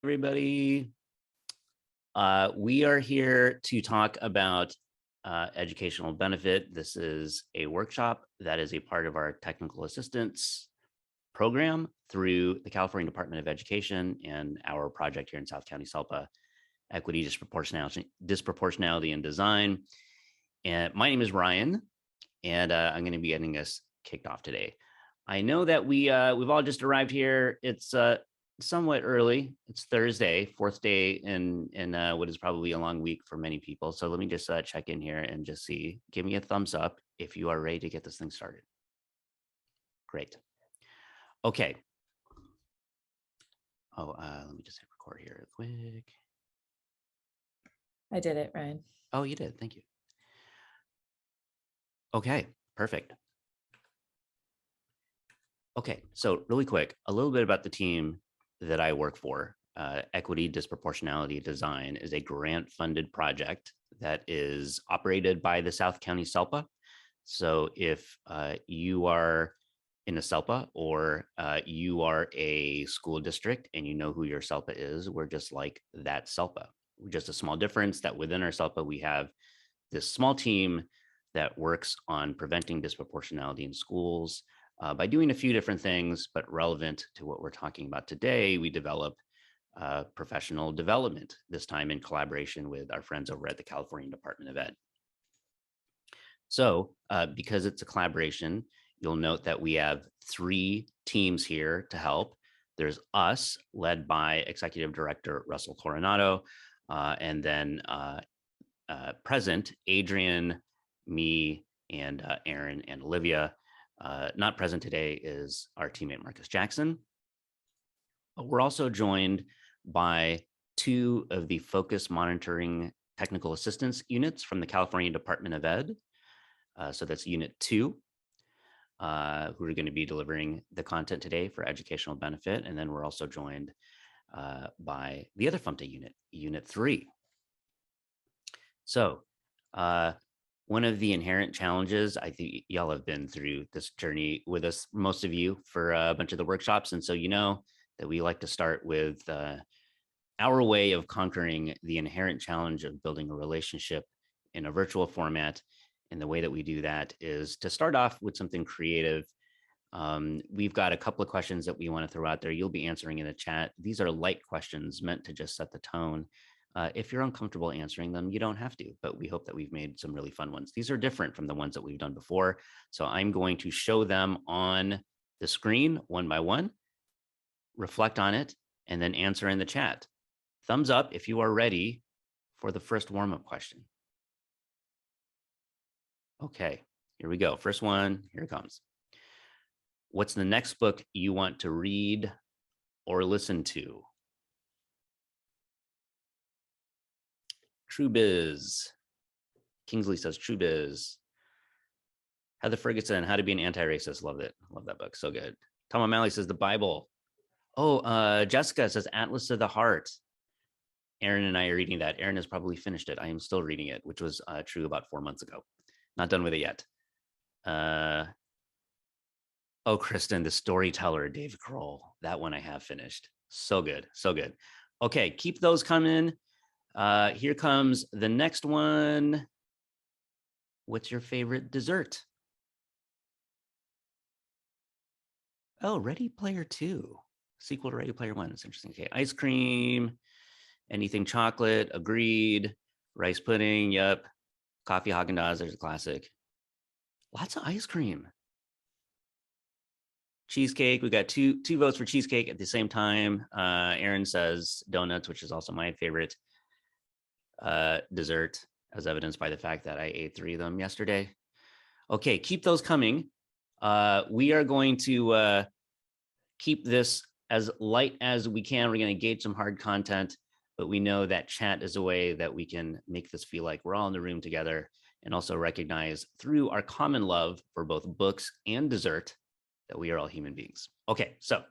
Everybody. We are here to talk about educational benefit. This is a workshop that is a part of our technical assistance program through the California Department of Education and our project here in South County, SELPA, Equity, Disproportionality and Design. And my name is Ryan, and I'm going to be getting us kicked off today. I know that we've all just arrived here. It's somewhat early. It's Thursday, fourth day in what is probably a long week for many people. So let me just check in here and just see. Give me a thumbs up if you are ready to get this thing started. Great. Okay. Oh, let me just hit record here real quick. I did it, Ryan. Oh, you did. Thank you. Okay, perfect. Okay, so really quick, a little bit about the team that I work for. Equity Disproportionality Design is a grant-funded project that is operated by the South County SELPA. So if you are in a SELPA or you are a school district and you know who your SELPA is, we're just like that SELPA. Just a small difference that within our SELPA, we have this small team that works on preventing disproportionality in schools. By doing a few different things, but relevant to what we're talking about today, we develop professional development, this time in collaboration with our friends over at the California Department of Ed. So because it's a collaboration, you'll note that we have 3 teams here to help. There's us, led by Executive Director Russell Coronado, and then present, Adrian, me, and Aaron and Olivia. Not present today is our teammate Marcus Jackson. We're also joined by 2 of the focus monitoring technical assistance units from the California Department of Ed. So that's Unit 2, who are going to be delivering the content today for educational benefit. And then we're also joined by the other FMTA unit, Unit 3. So one of the inherent challenges, I think y'all have been through this journey with us, most of you, for a bunch of the workshops. And so you know that we like to start with our way of conquering the inherent challenge of building a relationship in a virtual format. And the way that we do that is to start off with something creative. We've got a couple of questions that we want to throw out there. You'll be answering in the chat. These are light questions meant to just set the tone. If you're uncomfortable answering them, you don't have to, but we hope that we've made some really fun ones. These are different from the ones that we've done before. So I'm going to show them on the screen one by one, reflect on it, and then answer in the chat. Thumbs up if you are ready for the first warm-up question. Okay, here we go. First one, here it comes. What's the next book you want to read or listen to? True Biz. Kingsley says True Biz. Heather Ferguson, How to Be an Anti-Racist. Loved it. Love that book. So good. Tom O'Malley says The Bible. Oh, Jessica says Atlas of the Heart. Aaron and I are reading that. Aaron has probably finished it. I am still reading it, which was true about 4 months ago. Not done with it yet. Oh, Kristen, The Storyteller, Dave Grohl. That one I have finished. So good. So good. Okay, keep those coming. Here comes the next one. What's your favorite dessert? Oh, Ready Player 2. Sequel to Ready Player 1. That's interesting. Okay, ice cream, anything chocolate, agreed. Rice pudding, yep. Coffee Haagen-Dazs, there's a classic. Lots of ice cream. Cheesecake, we got two votes for cheesecake at the same time. Aaron says donuts, which is also my favorite dessert, as evidenced by the fact that I ate 3 of them yesterday. Okay, keep those coming. We are going to keep this as light as we can. We're going to engage some hard content, but we know that chat is a way that we can make this feel like we're all in the room together, and also recognize through our common love for both books and dessert that we are all human beings. Okay, so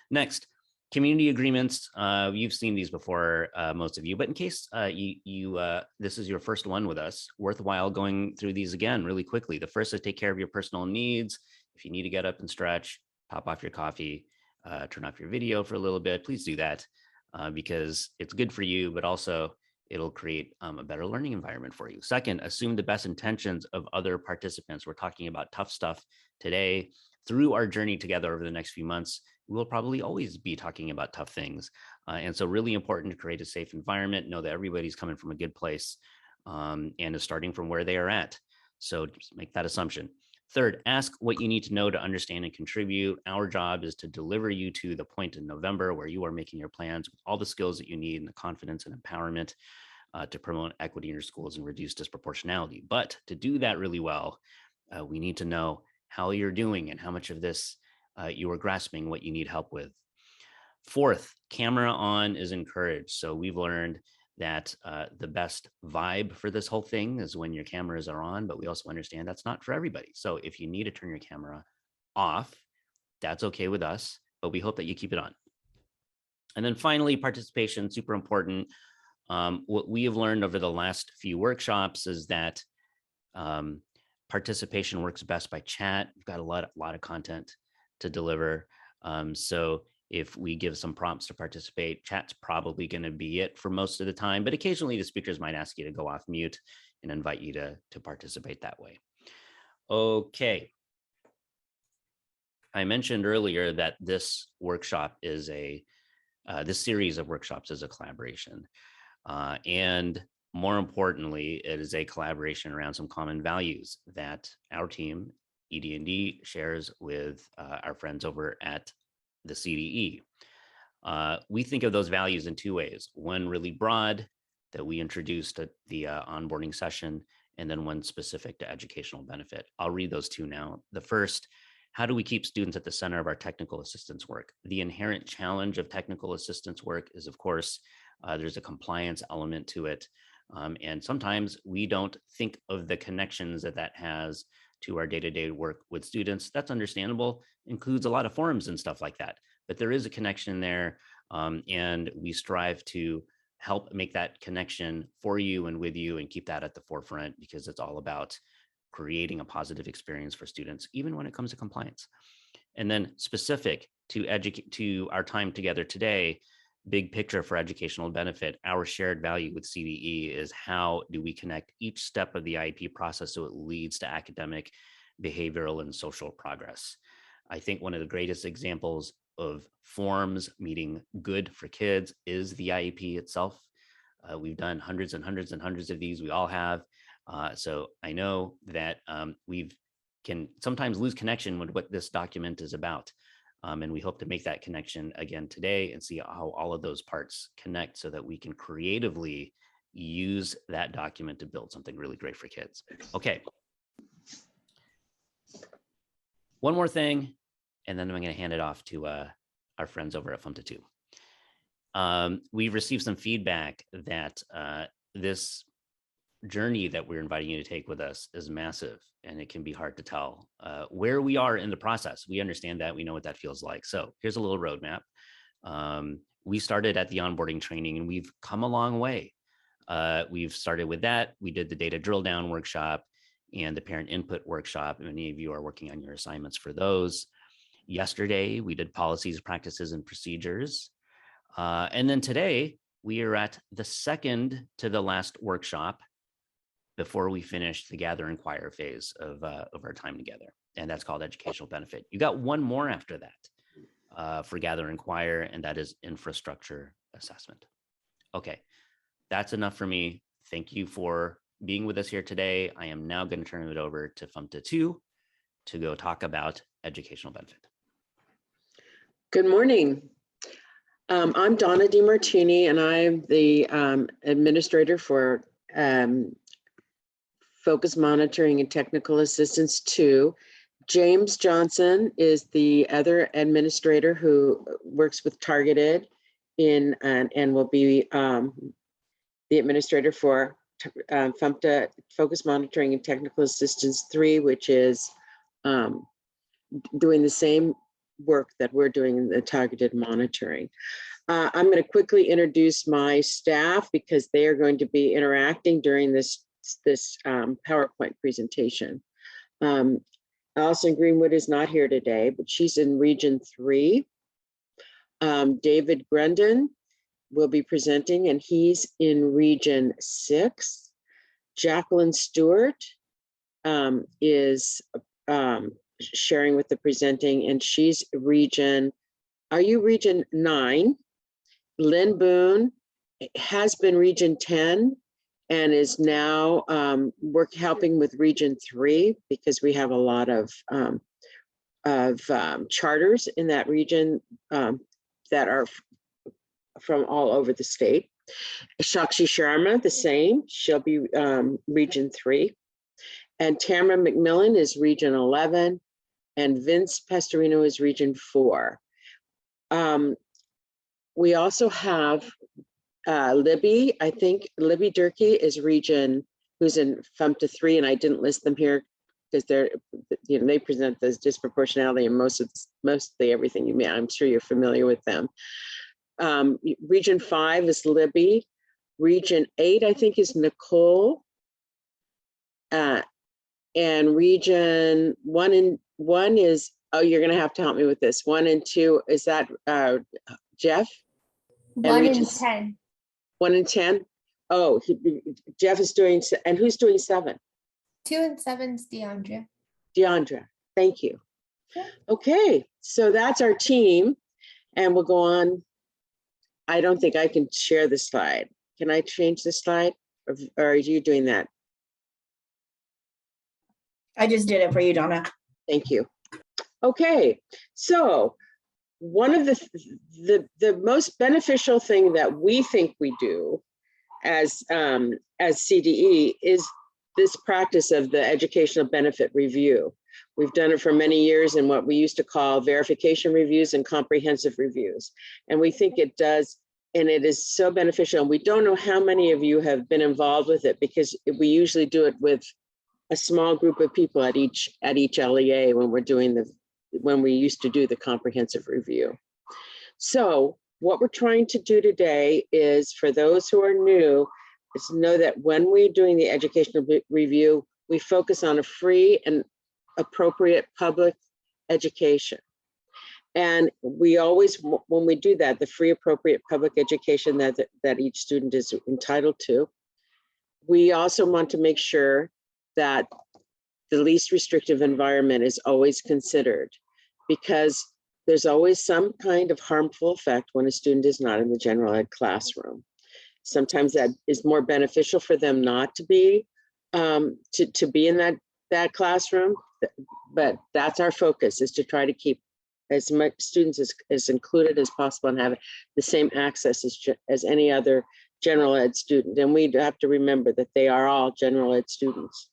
next, community agreements. You've seen these before, most of you, but in case this is your first one with us, worthwhile going through these again really quickly. The first is take care of your personal needs. If you need to get up and stretch, top off your coffee, turn off your video for a little bit, please do that. because it's good for you, but also it'll create a better learning environment for you. Second, assume the best intentions of other participants. We're talking about tough stuff today. Through our journey together over the next few months, we'll probably always be talking about tough things. And so really important to create a safe environment, know that everybody's coming from a good place and is starting from where they are at. So just make that assumption. Third, ask what you need to know to understand and contribute. Our job is to deliver you to the point in November where you are making your plans with all the skills that you need and the confidence and empowerment to promote equity in your schools and reduce disproportionality. But to do that really well, we need to know how you're doing and how much of this you are grasping, what you need help with. Fourth, camera on is encouraged. So we've learned that the best vibe for this whole thing is when your cameras are on, but we also understand that's not for everybody. So if you need to turn your camera off, that's okay with us, but we hope that you keep it on. And then finally, participation, super important. What we have learned over the last few workshops is that participation works best by chat. We've got a lot of content to deliver. So if we give some prompts to participate, chat's probably going to be it for most of the time, but occasionally the speakers might ask you to go off mute and invite you to participate that way. Okay. I mentioned earlier that this workshop is this series of workshops is a collaboration. And more importantly, it is a collaboration around some common values that our team, ED&D, shares with our friends over at the CDE. We think of those values in two ways. One really broad that we introduced at the onboarding session, and then one specific to educational benefit. I'll read those two now. The first, how do we keep students at the center of our technical assistance work? The inherent challenge of technical assistance work is, of course, there's a compliance element to it. And sometimes we don't think of the connections that has to our day-to-day work with students. That's understandable, includes a lot of forums and stuff like that. But there is a connection there, and we strive to help make that connection for you and with you and keep that at the forefront, because it's all about creating a positive experience for students, even when it comes to compliance. And then specific to our time together today, big picture for educational benefit, our shared value with CDE is how do we connect each step of the IEP process so it leads to academic, behavioral, and social progress. I think one of the greatest examples of forms meeting good for kids is the IEP itself. We've done hundreds and hundreds and hundreds of these. We all have. So I know that we can sometimes lose connection with what this document is about. And we hope to make that connection again today and see how all of those parts connect so that we can creatively use that document to build something really great for kids. Okay. One more thing, and then I'm going to hand it off to our friends over at FMTA 2. We've received some feedback that this journey that we're inviting you to take with us is massive, and it can be hard to tell where we are in the process. We understand that, we know what that feels like. So here's a little roadmap. We started at the onboarding training and we've come a long way. We've started with that. We did the data drill down workshop and the parent input workshop. Many of you are working on your assignments for those. Yesterday, we did policies, practices, and procedures. And then today, we are at the second to the last workshop before we finish the gather and inquire phase of our time together. And that's called educational benefit. You got one more after that for gather and inquire, and that is infrastructure assessment. Okay, that's enough for me. Thank you for being with us here today. I am now going to turn it over to FMTA 2 to go talk about educational benefit. Good morning. I'm Donna DiMartini, and I'm the administrator for Focus Monitoring and Technical Assistance 2. James Johnson is the other administrator who works with Targeted and will be the administrator for FMTA Focus Monitoring and Technical Assistance 3, which is doing the same work that we're doing in the targeted monitoring. I'm going to quickly introduce my staff because they are going to be interacting during this PowerPoint presentation. Allison Greenwood is not here today, but she's in Region 3. David Grundon, will be presenting, and he's in Region 6. Jacqueline Stewart is sharing with the presenting, and she's Region, are you Region 9? Lynn Boone has been Region 10 and is now helping with Region 3 because we have a lot of charters in that region that are from all over the state. Shakshi Sharma, the same, she'll be Region 3. And Tamara McMillan is Region 11, and Vince Pastorino is Region 4. We also have Libby, I think Libby Durkee is Region, who's in FMTA 3, and I didn't list them here because they're, you know, they present this disproportionality in mostly everything you may, I'm sure you're familiar with them. Region 5 is Libby. Region 8, I think, is Nicole. And Region 1 is, oh, you're gonna have to help me with this. 1 and 2, is that Jeff? 1 and 10. 1 and 10? Oh, Jeff is doing, and who's doing 7? 2 and 7's Deandra. Deandra, thank you. Sure. Okay, so that's our team, and we'll go on. I don't think I can share the slide. Can I change the slide, or are you doing that? I just did it for you, Donna. Thank you. Okay, so one of the most beneficial thing that we think we do as CDE is this practice of the educational benefit review. We've done it for many years in what we used to call verification reviews and comprehensive reviews. And we think it does, and it is so beneficial. And we don't know how many of you have been involved with it because we usually do it with a small group of people at each LEA when we used to do the comprehensive review. So what we're trying to do today is, for those who are new, is know that when we're doing the educational review, we focus on a free and appropriate public education. And we always, when we do that, the free appropriate public education that each student is entitled to, we also want to make sure that the least restrictive environment is always considered, because there's always some kind of harmful effect when a student is not in the general ed classroom. Sometimes that is more beneficial for them not to be to be in that classroom, but that's our focus, is to try to keep as much students as included as possible and have the same access as any other general ed student. And we have to remember that they are all general ed students.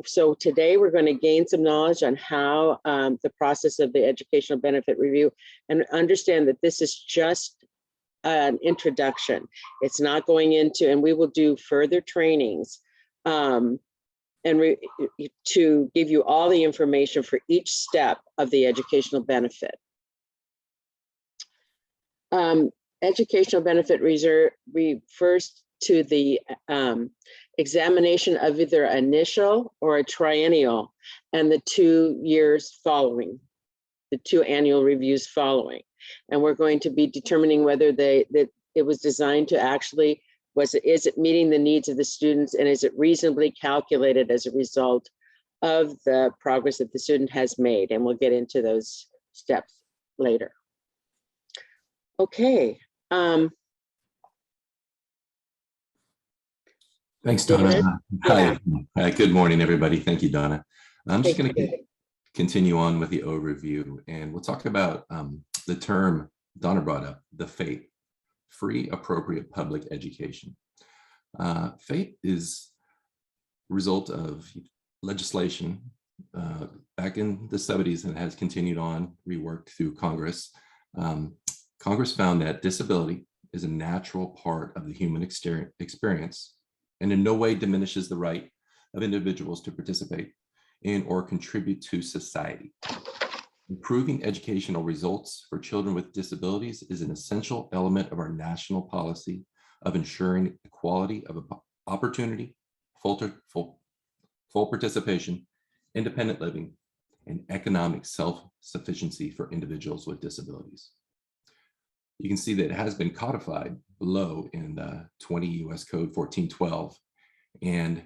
So today we're going to gain some knowledge on how the process of the educational benefit review, and understand that this is just an introduction. It's not going into, and we will do further trainings to give you all the information for each step of the educational benefit. Educational benefit refers to the examination of either initial or a triennial, and the 2 years following, the 2 annual reviews following. And we're going to be determining whether that it was designed to actually, is it meeting the needs of the students, and is it reasonably calculated as a result of the progress that the student has made? And we'll get into those steps later. Okay. Thanks, Donna. Yeah. Hi. Good morning, everybody. Thank you, Donna. I'm just going to continue on with the overview, and we'll talk about the term Donna brought up, the FAPE, Free Appropriate Public Education. FAPE is a result of legislation back in the 70s and has continued on, reworked through Congress. Congress found that disability is a natural part of the human experience, and in no way diminishes the right of individuals to participate in or contribute to society. Improving educational results for children with disabilities is an essential element of our national policy of ensuring equality of opportunity, full participation, independent living, and economic self-sufficiency for individuals with disabilities. You can see that it has been codified below in the 20 US Code 1412, and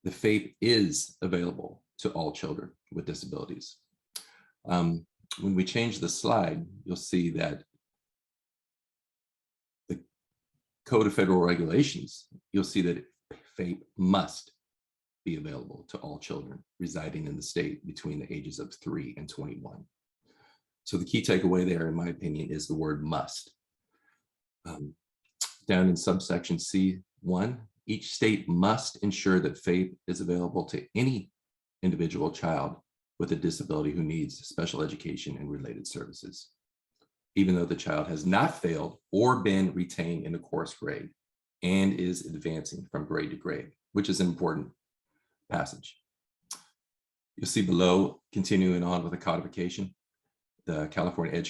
the FAPE is available to all children with disabilities. When we change the slide, you'll see that the Code of Federal Regulations, you'll see that FAPE must be available to all children residing in the state between the ages of 3 and 21. So the key takeaway there, in my opinion, is the word must. Down in subsection C1, each state must ensure that FAPE is available to any individual child with a disability who needs special education and related services, even though the child has not failed or been retained in a course grade and is advancing from grade to grade, which is an important passage. You'll see below, continuing on with the codification, the California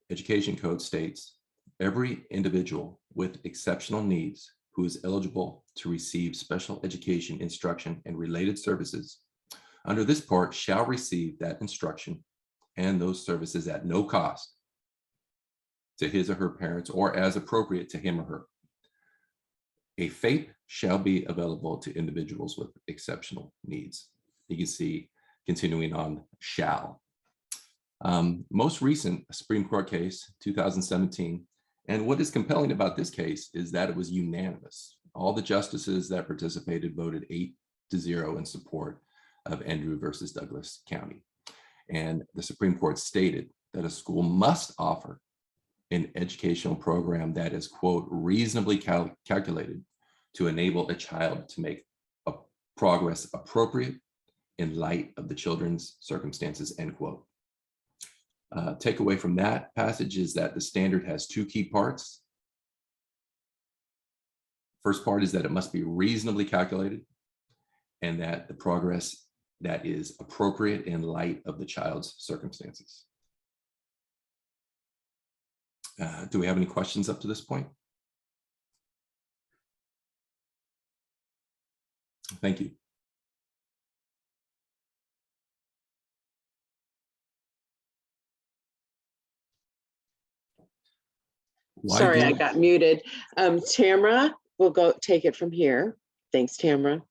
Education Code states, every individual with exceptional needs who is eligible to receive special education, instruction, and related services under this part shall receive that instruction and those services at no cost to his or her parents or as appropriate to him or her. A FAPE shall be available to individuals with exceptional needs. You can see continuing on shall. Most recent Supreme Court case, 2017, and what is compelling about this case is that it was unanimous. All the justices that participated voted 8-0 in support of Andrew versus Douglas County. And the Supreme Court stated that a school must offer an educational program that is, quote, reasonably calculated to enable a child to make a progress appropriate in light of the children's circumstances, end quote. Takeaway from that passage is that the standard has two key parts. First part is that it must be reasonably calculated and that the progress that is appropriate in light of the child's circumstances. Do we have any questions up to this point? Thank you. Sorry, I got muted. Tamara, we'll go take it from here. Thanks, Tamara.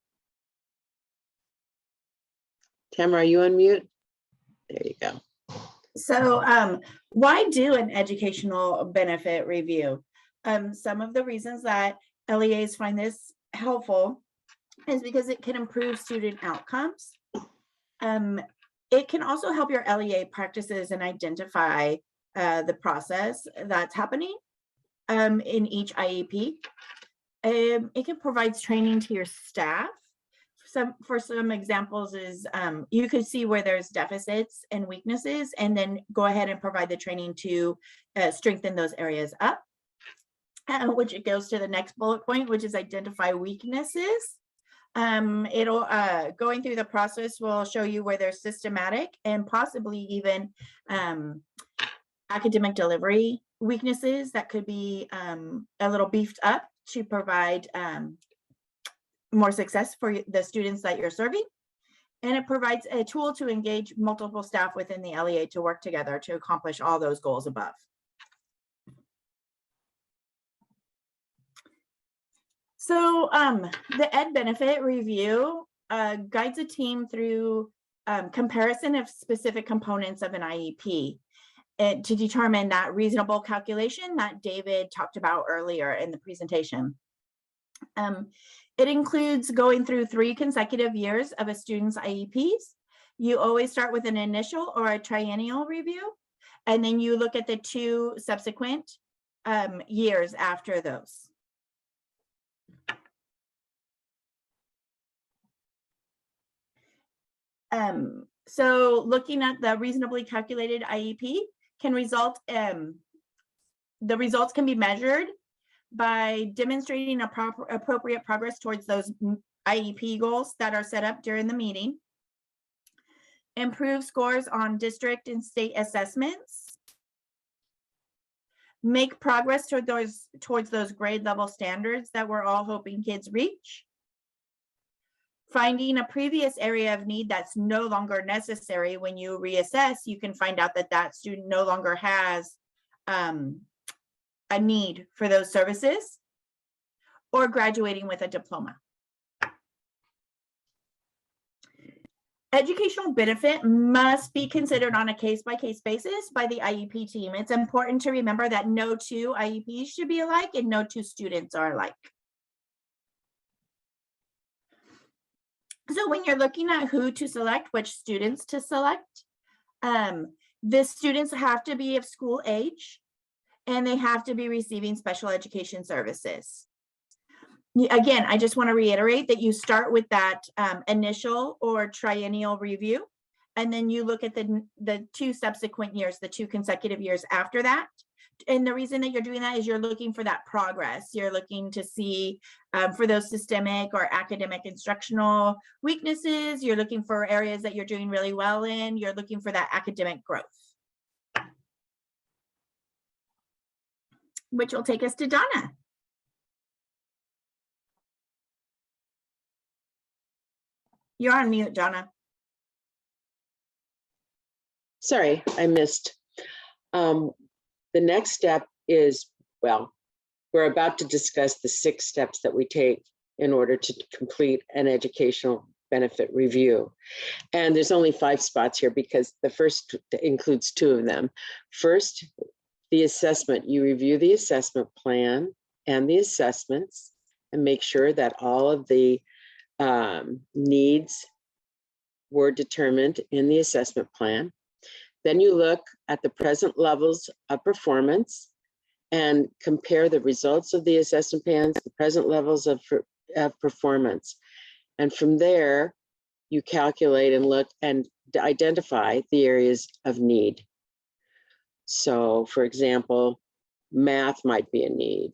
Tamara, are you on mute? There you go. So why do an educational benefit review? Some of the reasons that LEAs find this helpful is because it can improve student outcomes. It can also help your LEA practices and identify the process that's happening in each IEP. It can provide training to your staff. For some examples is you could see where there's deficits and weaknesses and then go ahead and provide the training to strengthen those areas up, which it goes to the next bullet point, which is identify weaknesses. It'll going through the process will show you where there's systematic and possibly even academic delivery weaknesses that could be a little beefed up to provide more success for the students that you're serving. And it provides a tool to engage multiple staff within the LEA to work together to accomplish all those goals above. So the Ed Benefit Review guides a team through comparison of specific components of an IEP and to determine that reasonable calculation that David talked about earlier in the presentation. It includes going through 3 consecutive years of a student's IEPs. You always start with an initial or a triennial review, and then you look at the 2 subsequent years after those. So looking at the reasonably calculated IEP can result, the results can be measured by demonstrating appropriate progress towards those IEP goals that are set up during the meeting, improve scores on district and state assessments, make progress towards those grade level standards that we're all hoping kids reach, finding a previous area of need that's no longer necessary. When you reassess, you can find out that that student no longer has a need for those services, or graduating with a diploma. Educational benefit must be considered on a case-by-case basis by the IEP team. It's important to remember that no two IEPs should be alike and no two students are alike. So when you're looking at who to select, which students to select, the students have to be of school age and they have to be receiving special education services. Again, I just want to reiterate that you start with that initial or triennial review, and then you look at the 2 subsequent years, the 2 consecutive years after that. And the reason that you're doing that is you're looking for that progress. You're looking to see for those systemic or academic instructional weaknesses. You're looking for areas that you're doing really well in. You're looking for that academic growth. Which will take us to Donna. You're on mute, Donna. Sorry, I missed. The next step is, well, we're about to discuss the 6 steps that we take in order to complete an educational benefit review. And there's only 5 spots here because the first includes 2 of them. First, the assessment. You review the assessment plan and the assessments and make sure that all of the needs were determined in the assessment plan. Then you look at the present levels of performance and compare the results of the assessment plans, the present levels of performance. And from there, you calculate and look and identify the areas of need. So for example, math might be a need.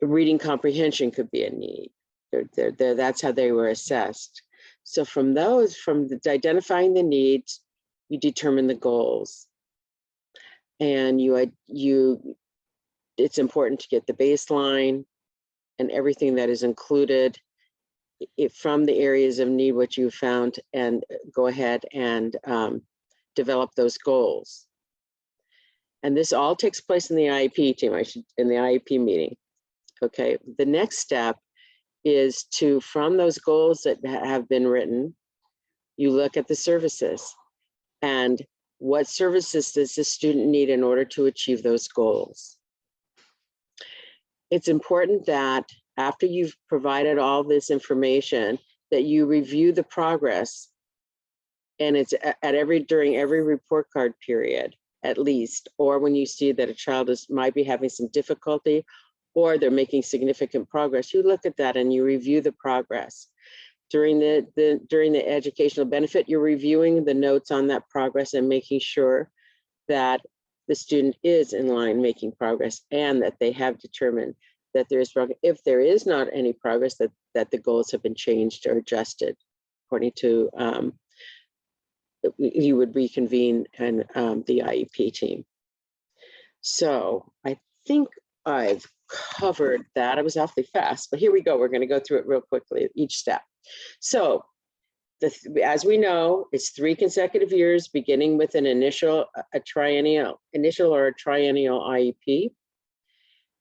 Reading comprehension could be a need. That's how they were assessed. So from those, identifying the needs, you determine the goals. And it's important to get the baseline and everything that is included from the areas of need, what you found, and go ahead and develop those goals. And this all takes place in the IEP team, in the IEP meeting. Okay, the next step is to, from those goals that have been written, you look at the services and what services does the student need in order to achieve those goals. It's important that after you've provided all this information, that you review the progress, and it's during every report card period, at least, or when you see that a child might be having some difficulty or they're making significant progress, you look at that and you review the progress. During the educational benefit, you're reviewing the notes on that progress and making sure that the student is in line making progress and that they have determined that there is progress. If there is not any progress, that the goals have been changed or adjusted according to, you would reconvene and the IEP team. So I think I've covered that. I was awfully fast, but here we go. We're going to go through it real quickly, each step. So as we know, it's 3 consecutive years, beginning with an initial or a triennial IEP.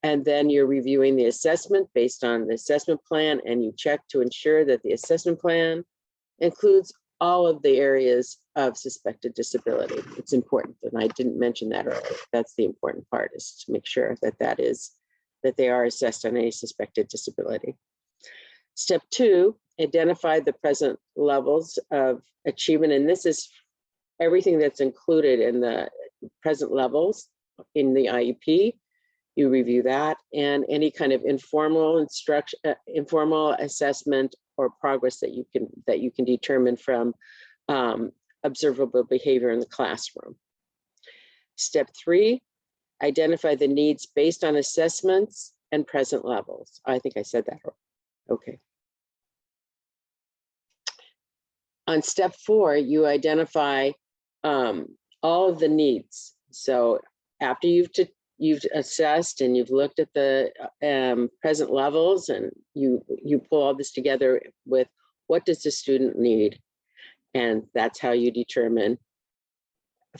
And then you're reviewing the assessment based on the assessment plan, and you check to ensure that the assessment plan includes all of the areas of suspected disability. It's important, and I didn't mention that earlier. That's the important part, is to make sure that that they are assessed on any suspected disability. Step 2, identify the present levels of achievement, and this is everything that's included in the present levels in the IEP. You review that, and any kind of informal instruction, informal assessment or progress that you can determine from observable behavior in the classroom. Step 3, identify the needs based on assessments and present levels. I think I said that. Okay. On step 4, you identify all of the needs. So after you've assessed and you've looked at the present levels, and you pull all this together with what does the student need, and that's how you determine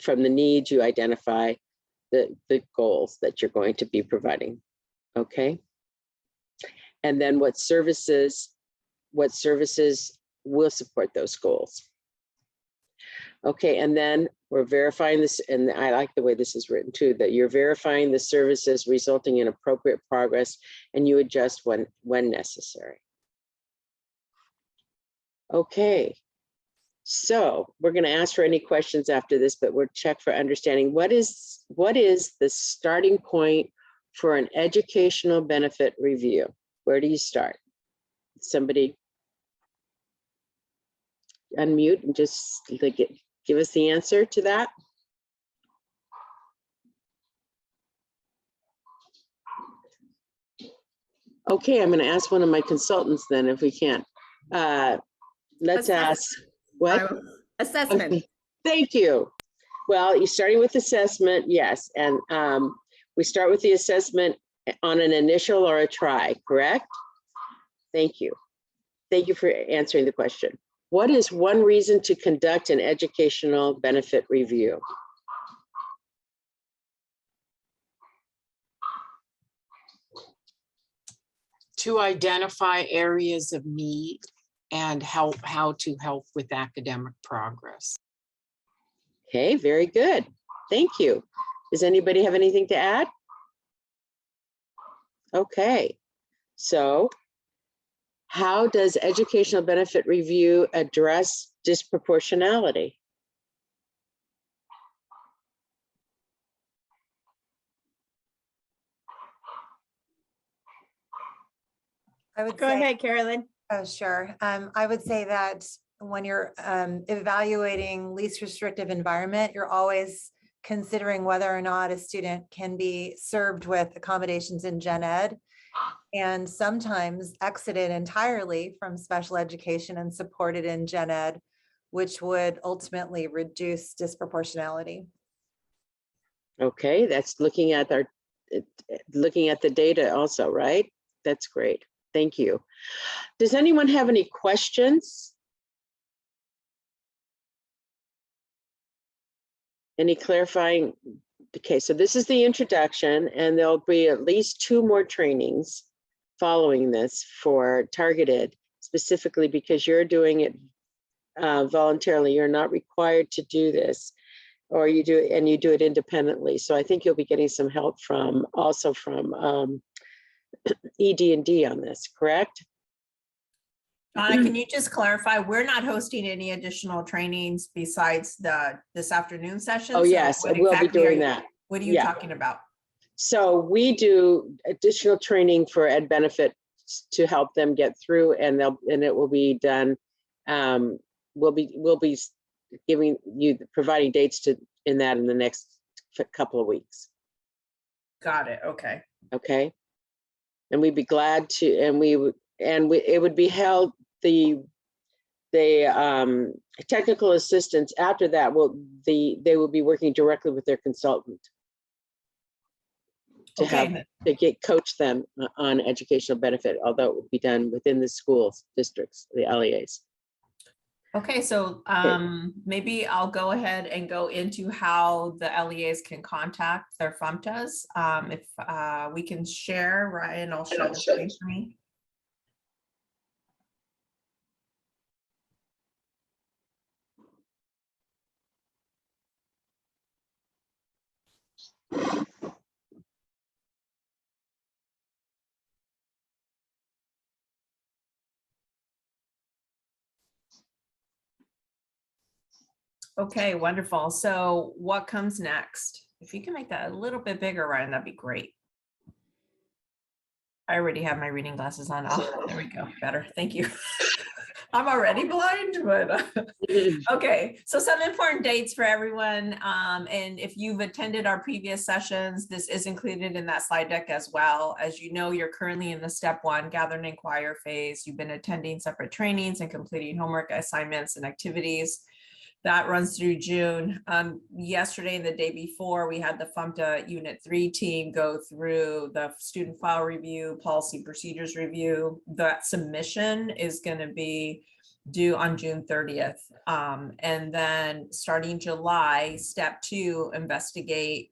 from the needs, you identify the goals that you're going to be providing. Okay. And then what services will support those goals. Okay, and then we're verifying this, and I like the way this is written too, that you're verifying the services resulting in appropriate progress, and you adjust when necessary. Okay, so we're going to ask for any questions after this, but we'll check for understanding what is the starting point for an educational benefit review. Where do you start? Somebody unmute and just give us the answer to that. Okay, I'm going to ask one of my consultants then, if we can. Let's ask what? Assessment. Okay, thank you. Well, you're starting with assessment, yes, and we start with the assessment on an initial or a try, correct? Thank you. Thank you for answering the question. What is one reason to conduct an educational benefit review? To identify areas of need and how to help with academic progress. Okay, very good. Thank you. Does anybody have anything to add? Okay, so how does educational benefit review address disproportionality? I would Go say, ahead, Carolyn. oh, sure. I would say that when you're evaluating least restrictive environment, you're always considering whether or not a student can be served with accommodations in gen ed, and sometimes exited entirely from special education and supported in gen ed, which would ultimately reduce disproportionality. Okay, that's looking at the data also, right? That's great. Thank you. Does anyone have any questions? Any clarifying? Okay, so this is the introduction, and there'll be at least 2 more trainings following this for targeted, specifically because you're doing it voluntarily. You're not required to do this, or you do it and you do it independently. So I think you'll be getting some help from ED&D on this, correct? Donna, can you just clarify, we're not hosting any additional trainings besides this afternoon session? Oh, So yes, what we'll be exactly doing that. What are you Yeah. talking about? So we do additional training for ed benefit to help them get through, and it will be done. We'll be providing dates in the next couple of weeks. Got it. Okay. Okay. And we'd be glad to, and it would be held, the technical assistants after that they will be working directly with their consultant to coach them on educational benefit, although it would be done within the schools, districts, the LEAs. Okay, so maybe I'll go ahead and go into how the LEAs can contact their FMTAs. If we can share, Ryan, I'll share the screen for me. Okay, wonderful. So what comes next? If you can make that a little bit bigger, Ryan, that'd be great. I already have my reading glasses on. Oh, there we go. Better. Thank you. I'm already blind, but okay. So some important dates for everyone. And if you've attended our previous sessions, this is included in that slide deck as well. As you know, you're currently in the step 1 gather and inquire phase. You've been attending separate trainings and completing homework assignments and activities. That runs through June. Yesterday and the day before, we had the FMTA Unit 3 team go through the student file review, policy procedures review. That submission is going to be due on June 30th. And then starting July, step 2, investigate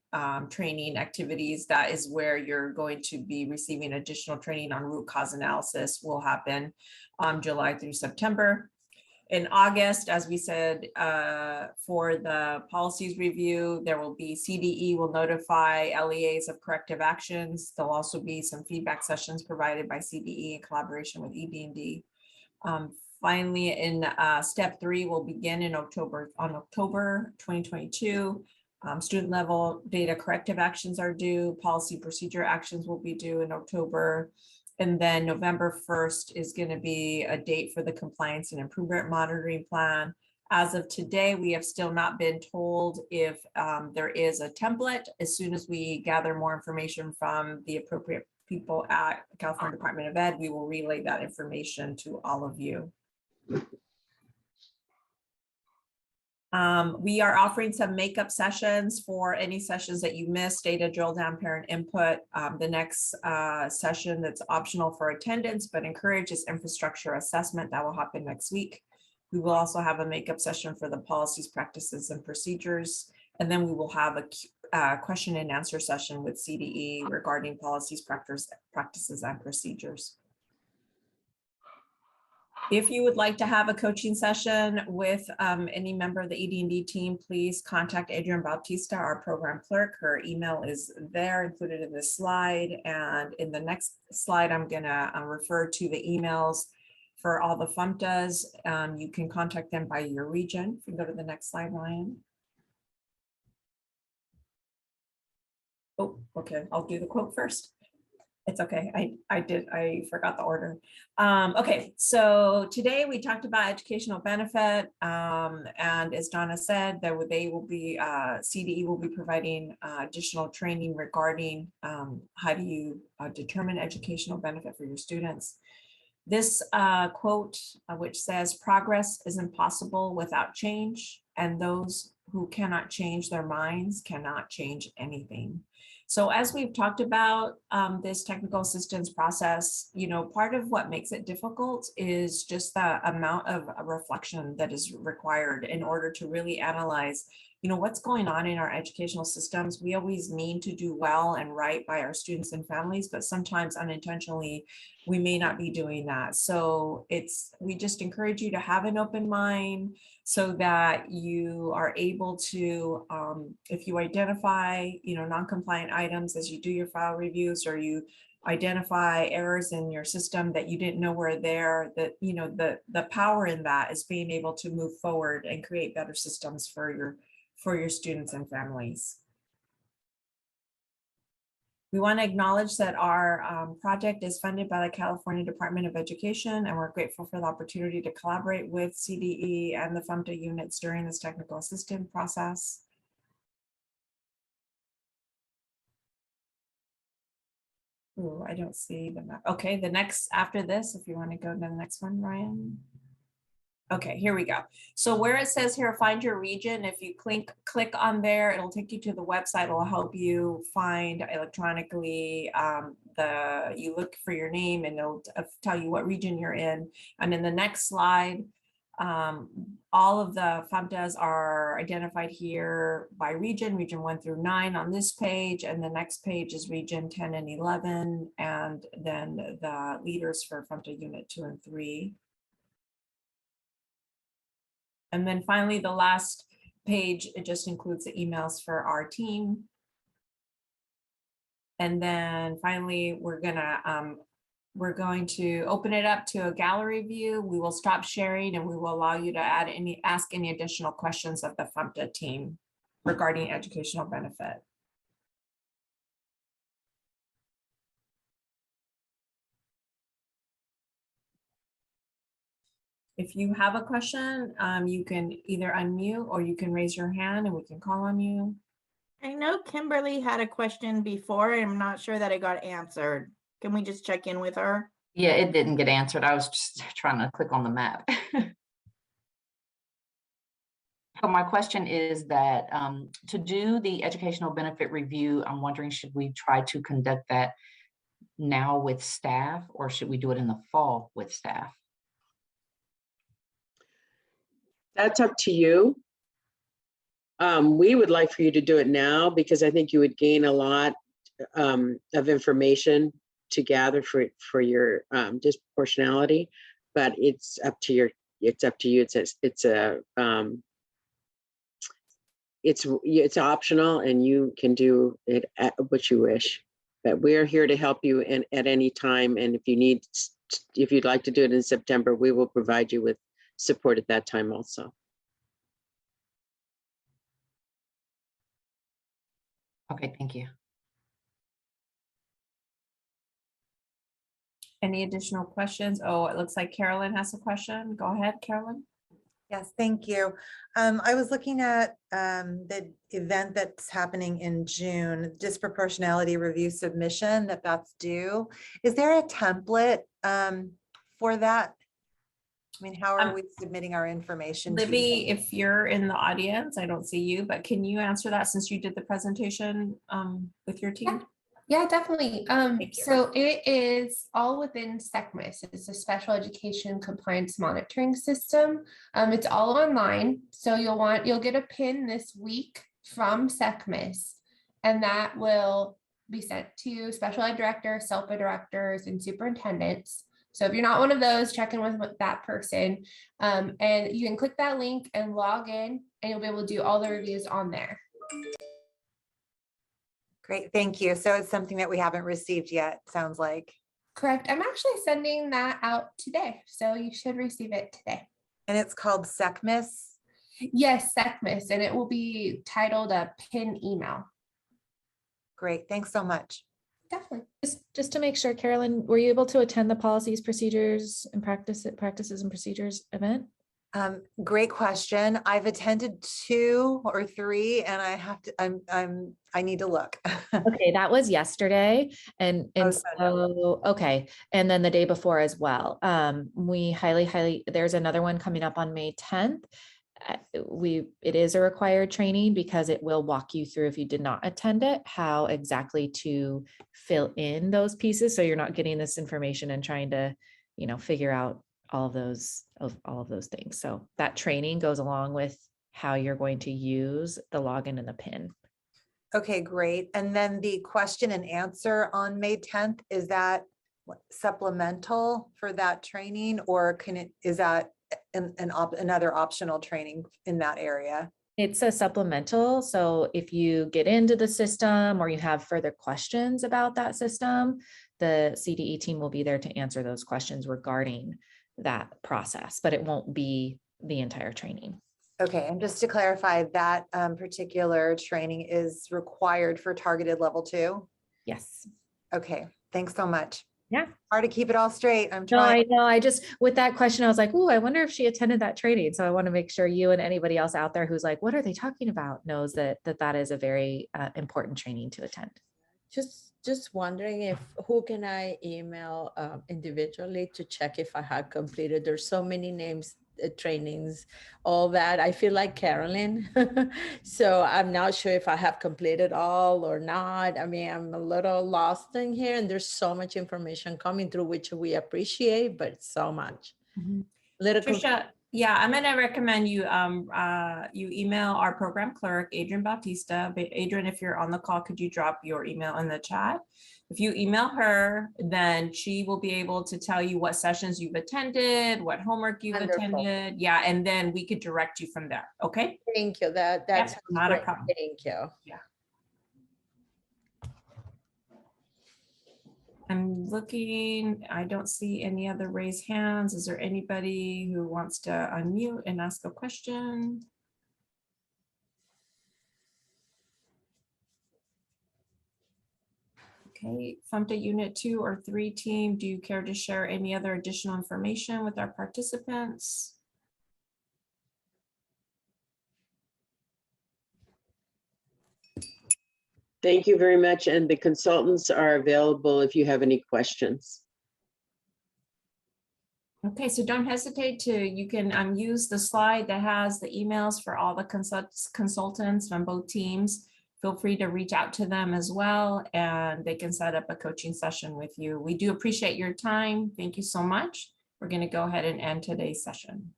training activities. That is where you're going to be receiving additional training on root cause analysis will happen July through September. In August, as we said, for the policies review, there will be CDE will notify LEAs of corrective actions. There'll also be some feedback sessions provided by CDE in collaboration with ED&D. Finally, in step 3 will begin in October 2022. Student level data corrective actions are due. Policy procedure actions will be due in October. And then November 1st is going to be a date for the compliance and improvement monitoring plan. As of today, we have still not been told if there is a template. As soon as we gather more information from the appropriate people at the California Department of Ed, we will relay that information to all of you. We are offering some makeup sessions for any sessions that you missed, data drill down, parent input. The next session that's optional for attendance but encourages infrastructure assessment that will happen next week. We will also have a makeup session for the policies, practices, and procedures. And then we will have a question and answer session with CDE regarding policies, practices, and procedures. If you would like to have a coaching session with any member of the ED&D team, please contact Adrienne Bautista, our program clerk. Her email is there included in this slide. And in the next slide, I'm gonna refer to the emails for all the FMTAs. You can contact them by your region. If you go to the next slide, Ryan. Oh, okay, I'll do the quote first. It's okay. I forgot the order. Okay, so today we talked about educational benefit. And as Donna said, CDE will be providing additional training regarding how do you determine educational benefit for your students. This quote, which says, progress is impossible without change, and those who cannot change their minds cannot change anything. So as we've talked about this technical assistance process, part of what makes it difficult is just the amount of reflection that is required in order to really analyze, what's going on in our educational systems. We always mean to do well and right by our students and families, but sometimes unintentionally, we may not be doing that. So we just encourage you to have an open mind, so that you are able to, if you identify, non-compliant items as you do your file reviews, or you identify errors in your system that you didn't know were there, that, the power in that is being able to move forward and create better systems for your students and families. We want to acknowledge that our project is funded by the California Department of Education, and we're grateful for the opportunity to collaborate with CDE and the FMTA units during this technical assistance process. Ooh, I don't see the map. Okay, the next after this, if you want to go to the next one, Ryan. Okay, here we go. So where it says here, find your region, if you click on there, it'll take you to the website. It'll help you find electronically, you look for your name and it'll tell you what region you're in. And in the next slide, all of the FMTAs are identified here by region 1 through 9 on this page. And the next page is region 10 and 11, and then the leaders for FMTA unit 2 and 3. And then finally, the last page, it just includes the emails for our team. And then finally, we're going to open it up to a gallery view. We will stop sharing, and we will allow you to ask any additional questions of the FMTA team regarding educational benefit. If you have a question, you can either unmute or you can raise your hand and we can call on you. I know Kimberly had a question before. I'm not sure that it got answered. Can we just check in with her? Yeah, it didn't get answered. I was just trying to click on the map. So my question is that to do the educational benefit review, I'm wondering, should we try to conduct that now with staff, or should we do it in the fall with staff? That's up to you. We would like for you to do it now because I think you would gain a lot of information to gather for your disproportionality, but it's up to you. It's optional and you can do it at what you wish. But we're here to help you at any time. And if you'd like to do it in September, we will provide you with support at that time also. Okay, thank you. Any additional questions? Oh, it looks like Carolyn has a question. Go ahead, Carolyn. Yes, thank you. I was looking at the event that's happening in June, disproportionality review submission that's due. Is there a template for that? I mean, how are we submitting our information? to Libby, if you're in the audience, I don't see you, but can you answer that since you did the presentation with your team? Yeah, definitely. you. So it is all within SECMAS. It's a special education compliance monitoring system. It's all online. So you'll get a pin this week from SECMAS, and that will be sent to special ed directors, SELPA directors, and superintendents. So if you're not one of those, check in with that person. And you can click that link and log in, and you'll be able to do all the reviews on there. Great, thank you. So it's something that we haven't received yet, sounds like. Correct. I'm actually sending that out today. So you should receive it today. And it's called SECMAS? Yes, SECMAS, and it will be titled a PIN email. Great, thanks so much. Definitely. Just to make sure, Carolyn, were you able to attend the policies, procedures, and practices and procedures event? Great question. I've attended 2 or 3 and I need to look. Okay, that was yesterday. And so, okay. And then the day before as well. We highly, there's another one coming up on May 10th. It is a required training because it will walk you through, if you did not attend it, how exactly to fill in those pieces. So you're not getting this information and trying to, figure out all of those things. So that training goes along with how you're going to use the login and the PIN. Okay, great. And then the question and answer on May 10th, is that supplemental for that training, or is that another optional training in that area? It's a supplemental. So if you get into the system or you have further questions about that system, the CDE team will be there to answer those questions regarding that process, but it won't be the entire training. Okay, and just to clarify, that particular training is required for targeted level 2? Yes. Okay, thanks so much. Yeah. Hard to keep it all straight. I'm No, trying. I know. I just, with that question, I was like, oh, I wonder if she attended that training. So I want to make sure you and anybody else out there who's like, what are they talking about, knows that is a very important training to attend. Just wondering who can I email individually to check if I have completed. There's so many names, trainings, all that. I feel like Carolyn. So I'm not sure if I have completed all or not. I mean, I'm a little lost in here, and there's so much information coming through, which we appreciate, but so much. Trisha, yeah, I'm going to recommend you you email our program clerk, Adrian Bautista. Adrian, if you're on the call, could you drop your email in the chat? If you email her, then she will be able to tell you what sessions you've attended, what homework you've attended. Yeah, and then we could direct you from there. Okay. Thank you. That's not great. a problem. Thank you. Yeah. I'm looking, I don't see any other raised hands. Is there anybody who wants to unmute and ask a question? Okay, FMTA Unit 2 or 3 team, do you care to share any other additional information with our participants? Thank you very much. And the consultants are available if you have any questions. Okay, so don't hesitate to, you can use the slide that has the emails for all the consultants from both teams. Feel free to reach out to them as well, and they can set up a coaching session with you. We do appreciate your time. Thank you so much. We're going to go ahead and end today's session.